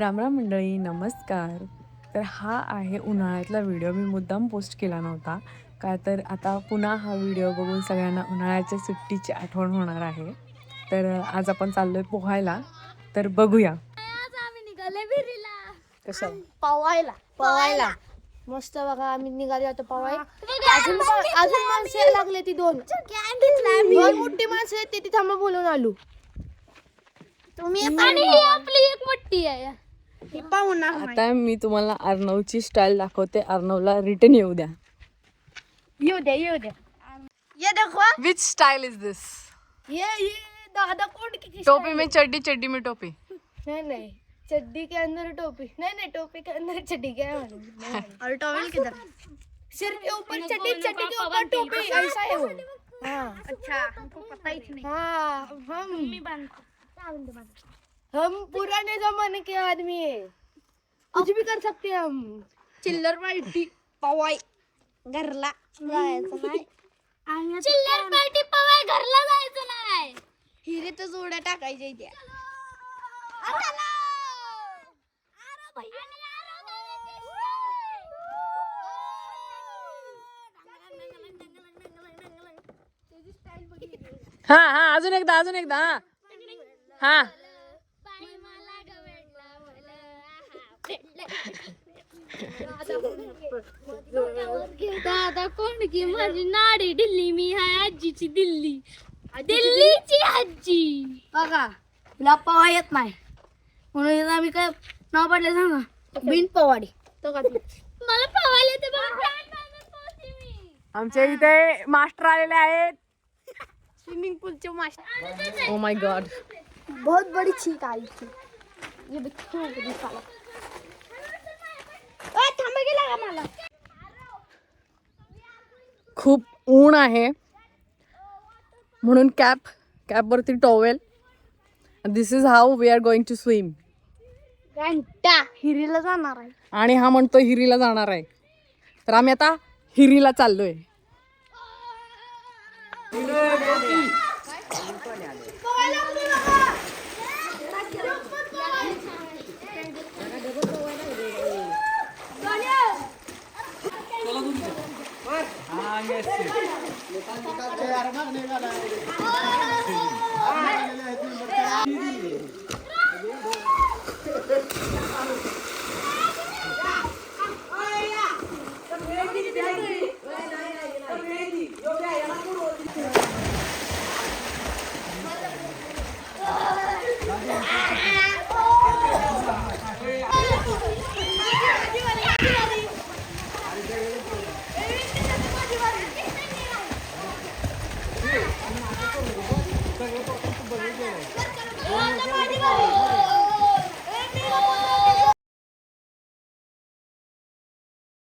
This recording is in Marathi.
रामराम मंडळी, नमस्कार. तर हा आहे उन्हाळ्यातला व्हिडिओ. मी मुद्दाम पोस्ट केला नव्हता का तर आता पुन्हा हा व्हिडिओ बघून सगळ्यांना उन्हाळ्याच्या सुट्टीची आठवण होणार आहे. तर आज आपण चाललोय पोहायला, तर बघूया. आज आम्ही निघाले विहिरीला. कसं पवायला मस्त बघा. आम्ही निघाले आता पवाय. अजून माणसं यायला लागले. ती दोन मोठी माणसं आहेत. ती थांबा बोलून आलो. तुम्ही आणि ही आपली एक मोठी आहे. आता मी तुम्हाला अर्णवची स्टाईल दाखवते. अर्णवला रिटर्न येऊ द्या. येऊ द्या ये देखो. विच स्टाइल इज दिस? ये दादा कोण की टोपी में चड्डी, चड्डी में टोपी. नहीं चड्डी के अंदर टोपी. नहीं टोपी के अंदर चड्डी क्या है? और टॉवेल किधर? सिर के ऊपर चड्डी, चड्डी के ऊपर टोपी. ऐसा है वो. हाँ अच्छा, हमको पता ही नहीं. हाँ हम पुराने जमाने के आदमी है. कुछ भी कर सकते हैं हम. चिल्लर पार्टी पवाय घरला जायचं नाही. चिल्लर पार्टी पवाय घरला जायचं नाही. हिरे जोड्या टाकायच्या इथे. हा अजून एकदा हा. दादा कोण की माझी नाडी दिल्ली. मी हाय आजीची दिल्ली. दिल्लीची आजी. बघा तुला पवा येत नाही म्हणून आम्ही काय नाव पडलं सांगा. बिन पवाडी तो का मला पवायला ते आमच्या इथे मास्टर आलेले आहेत. स्विमिंग पूलचे मास्टर. ओ माय गॉड, बहुत बड़ी छींक आई थी. ये बच्चों को दिखाला. ए थांब गेला का मला. खूप ऊन आहे म्हणून कॅप वरती towel. This is how we are going to swim. घंटा हिरीला जाणार आहे. आणि हा म्हणतो हिरीला जाणार आहे. तर आम्ही आता हिरीला चाललोय.